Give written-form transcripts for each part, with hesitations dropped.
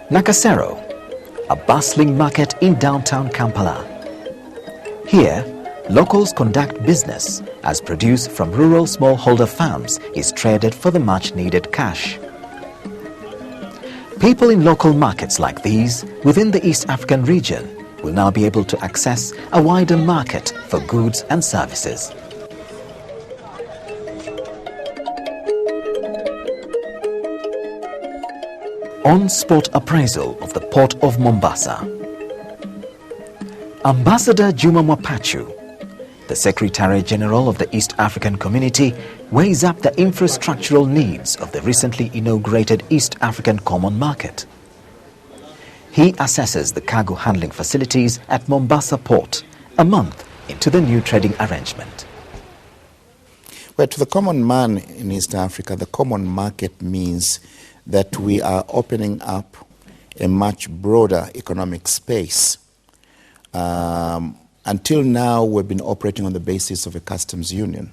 Nakasero, a bustling market in downtown Kampala. Here, locals conduct business as produce from rural smallholder farms is traded for the much-needed cash. People in local markets like these within the East African region will now be able to access a wider market for goods and services. On-spot appraisal of the Port of Mombasa. Ambassador Juma Mwapachu, the Secretary General of the East African Community, weighs up the infrastructural needs of the recently inaugurated East African Common Market. He assesses the cargo handling facilities at Mombasa Port a month into the new trading arrangement. Well, to the common man in East Africa, the common market means that we are opening up a much broader economic space. Until now, we've been operating on the basis of a customs union,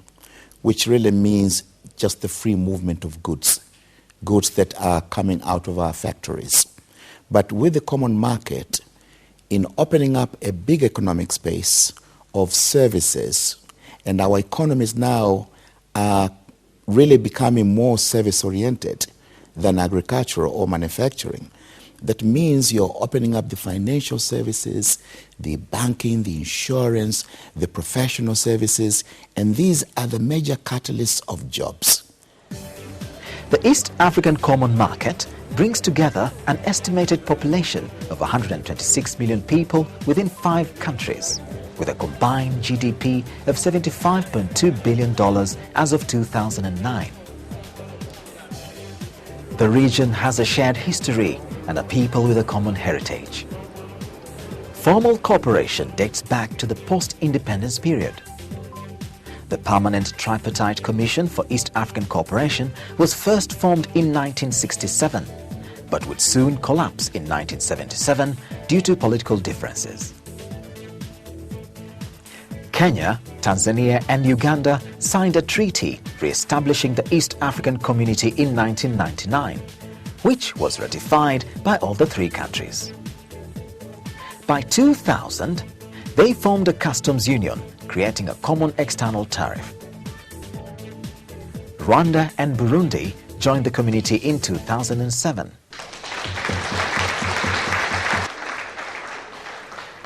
which really means just the free movement of goods that are coming out of our factories. But with the common market, in opening up a big economic space of services, and our economies now are really becoming more service-oriented than agricultural or manufacturing. That means you're opening up the financial services, the banking, the insurance, the professional services, and these are the major catalysts of jobs. The East African Common Market brings together an estimated population of 126 million people within 5 countries, with a combined GDP of $75.2 billion as of 2009. The region has a shared history and a people with a common heritage. Formal cooperation dates back to the post-independence period. The Permanent Tripartite Commission for East African Cooperation was first formed in 1967, but would soon collapse in 1977 due to political differences. Kenya, Tanzania and Uganda signed a treaty re-establishing the East African Community in 1999, which was ratified by all the 3 countries. By 2000, they formed a customs union, creating a common external tariff. Rwanda and Burundi joined the community in 2007.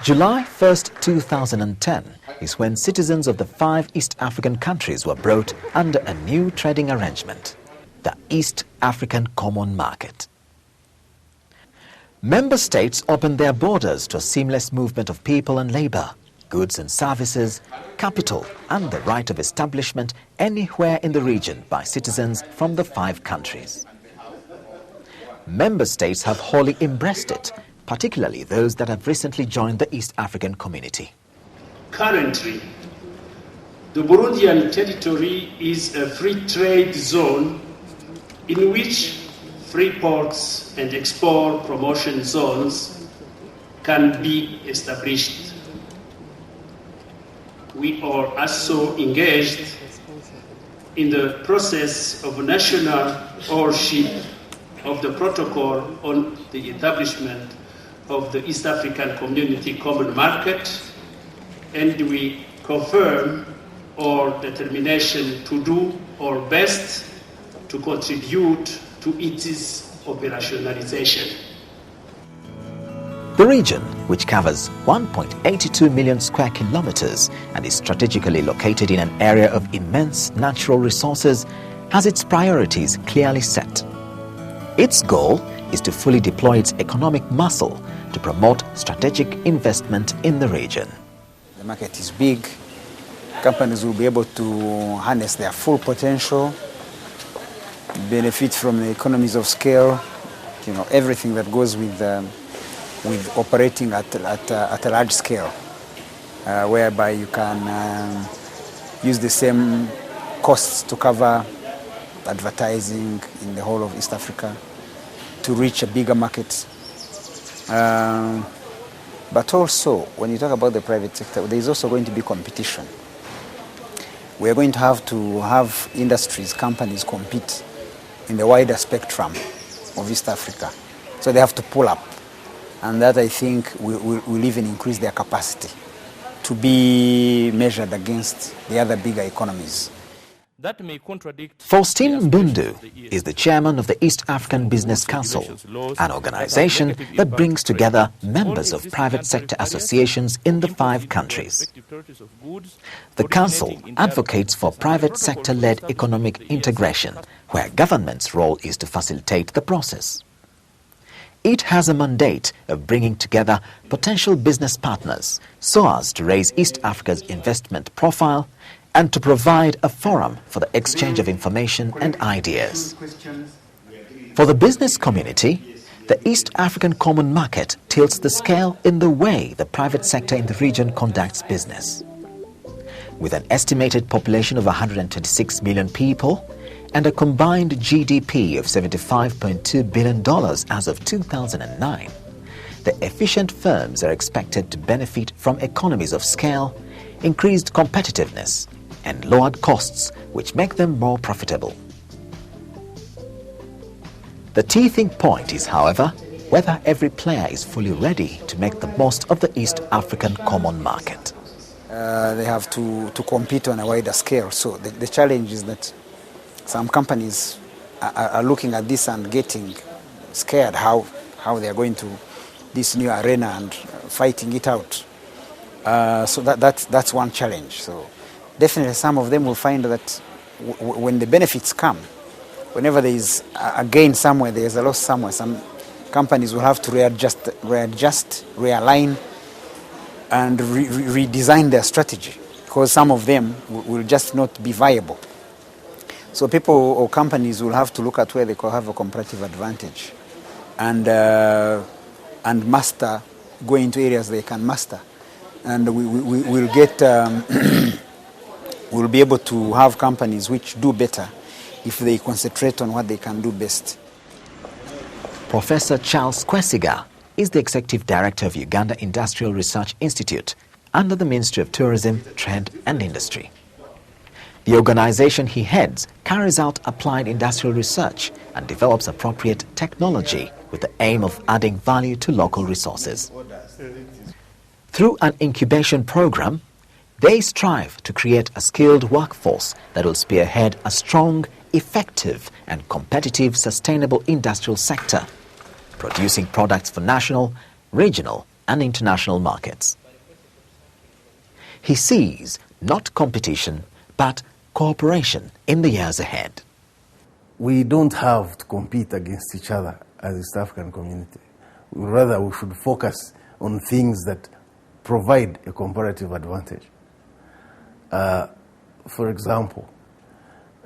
July 1st, 2010 is when citizens of the 5 East African countries were brought under a new trading arrangement, the East African Common Market. Member states opened their borders to a seamless movement of people and labor, goods and services, capital, and the right of establishment anywhere in the region by citizens from the 5 countries. Member states have wholly embraced it, particularly those that have recently joined the East African Community. Currently, the Burundian territory is a free trade zone in which free ports and export promotion zones can be established. We are also engaged in the process of national ownership of the protocol on the establishment of the East African Community Common Market, and we confirm our determination to do our best to contribute to its operationalization. The region, which covers 1.82 million square kilometers and is strategically located in an area of immense natural resources, has its priorities clearly set. Its goal is to fully deploy its economic muscle to promote strategic investment in the region. The market is big. Companies will be able to harness their full potential, benefit from the economies of scale, everything that goes with operating at a large scale, whereby you can use the same costs to cover advertising in the whole of East Africa to reach a bigger market. But also, when you talk about the private sector, there is also going to be competition. We are going to have industries, companies compete in the wider spectrum of East Africa. So they have to pull up. And that, I think, will even increase their capacity to be measured against the other bigger economies. That may contradict. Faustin Mbundu is the chairman of the East African Business Council, an organization that brings together members of private sector associations in the 5 countries. The council advocates for private sector-led economic integration, where government's role is to facilitate the process. It has a mandate of bringing together potential business partners so as to raise East Africa's investment profile and to provide a forum for the exchange of information and ideas. For the business community, the East African Common Market tilts the scale in the way the private sector in the region conducts business. With an estimated population of 126 million people and a combined GDP of $75.2 billion as of 2009, the efficient firms are expected to benefit from economies of scale, increased competitiveness, and lowered costs, which make them more profitable. The teething point is, however, whether every player is fully ready to make the most of the East African Common Market. They have to compete on a wider scale. So the challenge is that some companies are looking at this and getting scared how they are going to this new arena and fighting it out. So that's one challenge. So definitely some of them will find that when the benefits come, whenever there is a gain somewhere, there is a loss somewhere, some companies will have to readjust, realign, and redesign their strategy, because some of them will just not be viable. So people or companies will have to look at where they could have a comparative advantage and master, go into areas they can master. And we'll get, we'll be able to have companies which do better if they concentrate on what they can do best. Professor Charles Kwesiga is the Executive Director of Uganda Industrial Research Institute under the Ministry of Tourism, Trade and Industry. The organization he heads carries out applied industrial research and develops appropriate technology with the aim of adding value to local resources. Through an incubation program, they strive to create a skilled workforce that will spearhead a strong, effective and competitive sustainable industrial sector, producing products for national, regional and international markets. He sees not competition, but cooperation in the years ahead. We don't have to compete against each other as a East African community. Rather, we should focus on things that provide a comparative advantage. For example,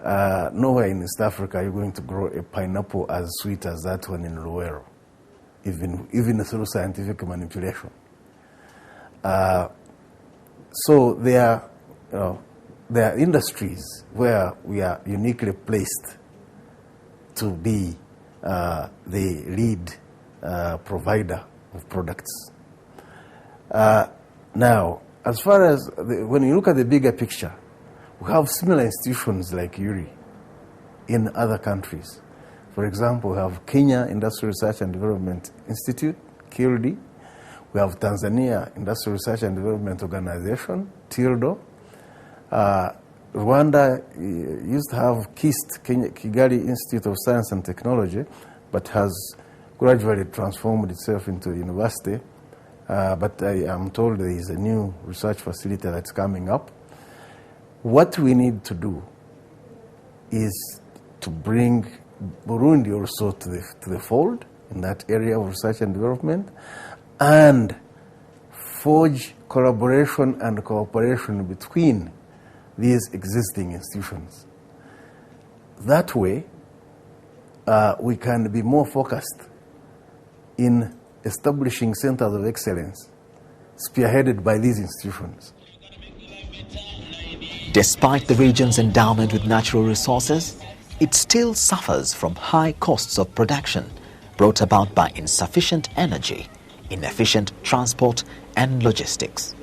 nowhere in East Africa are you going to grow a pineapple as sweet as that one in Luero, even through scientific manipulation. So there are industries where we are uniquely placed to be the lead provider of products. Now, as far as when you look at the bigger picture, we have similar institutions like URI in other countries. For example, we have Kenya Industrial Research and Development Institute, KIRDI. We have Tanzania Industrial Research and Development Organization, TILDO. Rwanda used to have KIST, Kigali Institute of Science and Technology, but has gradually transformed itself into a university. But I am told there is a new research facility that's coming up. What we need to do is to bring Burundi also to the fold in that area of research and development, and forge collaboration and cooperation between these existing institutions. That way, we can be more focused in establishing centers of excellence spearheaded by these institutions. Despite the region's endowment with natural resources, it still suffers from high costs of production brought about by insufficient energy, inefficient transport and logistics.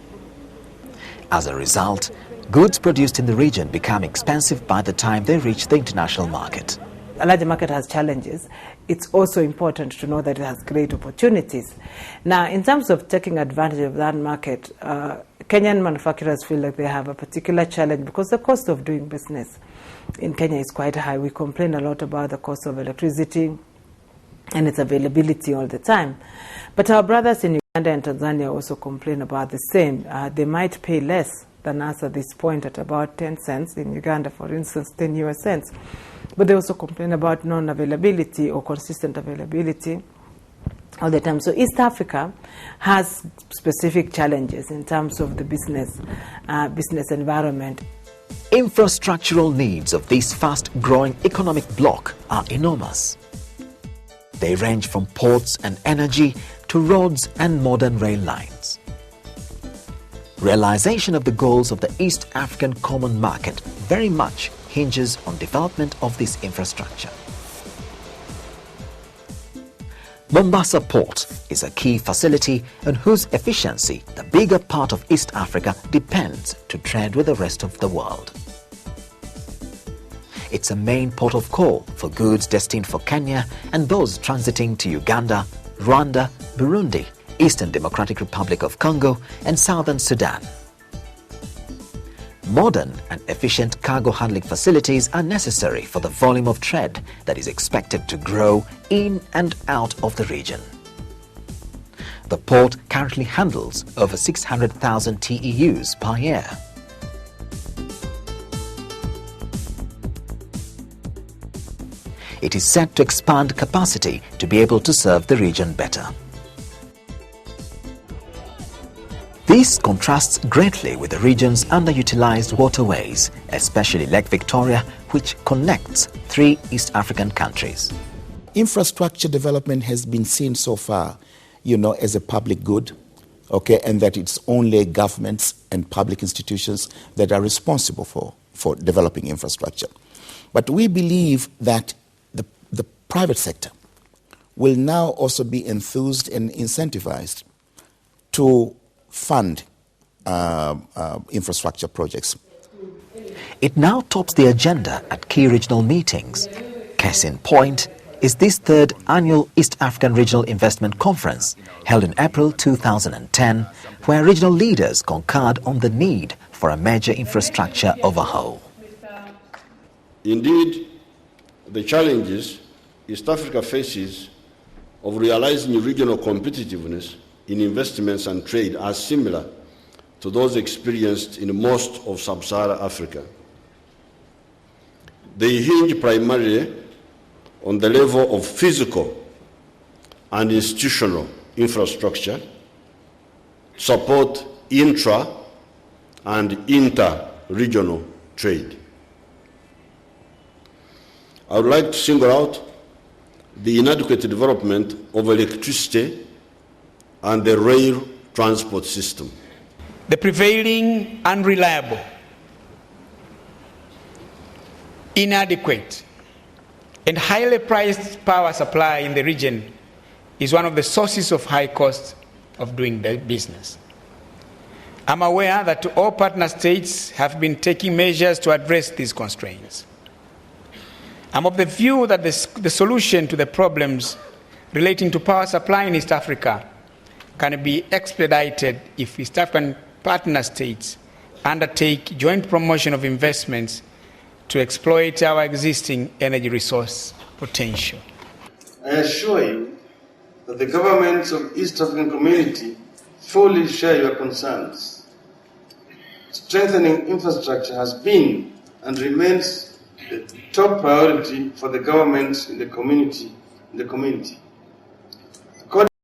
As a result, goods produced in the region become expensive by the time they reach the international market. A large market has challenges. It's also important to know that it has great opportunities. Now, in terms of taking advantage of that market, Kenyan manufacturers feel like they have a particular challenge because the cost of doing business in Kenya is quite high. We complain a lot about the cost of electricity and its availability all the time. But our brothers in Uganda and Tanzania also complain about the same. They might pay less than us at this point at about 10 cents. In Uganda, for instance, 10 US cents. But they also complain about non-availability or consistent availability all the time. So East Africa has specific challenges in terms of the business environment. Infrastructural needs of this fast-growing economic bloc are enormous. They range from ports and energy to roads and modern rail lines. Realization of the goals of the East African Common Market very much hinges on development of this infrastructure. Mombasa Port is a key facility on whose efficiency the bigger part of East Africa depends to trade with the rest of the world. It's a main port of call for goods destined for Kenya and those transiting to Uganda, Rwanda, Burundi, Eastern Democratic Republic of Congo and Southern Sudan. Modern and efficient cargo handling facilities are necessary for the volume of trade that is expected to grow in and out of the region. The port currently handles over 600,000 TEUs per year. It is set to expand capacity to be able to serve the region better. This contrasts greatly with the region's underutilized waterways, especially Lake Victoria, which connects 3 East African countries. Infrastructure development has been seen so far, as a public good, okay, and that it's only governments and public institutions that are responsible for developing infrastructure. But we believe that the private sector will now also be enthused and incentivized to fund infrastructure projects. It now tops the agenda at key regional meetings. Case in point is this 3rd annual East African Regional Investment Conference held in April 2010, where regional leaders concurred on the need for a major infrastructure overhaul. Indeed, the challenges East Africa faces of realizing regional competitiveness in investments and trade are similar to those experienced in most of sub-Saharan Africa. They hinge primarily on the level of physical and institutional infrastructure, support intra- and inter-regional trade. I would like to single out the inadequate development of electricity and the rail transport system. The prevailing unreliable, inadequate, and highly priced power supply in the region is one of the sources of high cost of doing business. I'm aware that all partner states have been taking measures to address these constraints. I'm of the view that the solution to the problems relating to power supply in East Africa can be expedited if East African partner states undertake joint promotion of investments to exploit our existing energy resource potential. I assure you that the governments of East African Community fully share your concerns. Strengthening infrastructure has been and remains the top priority for the governments in the community.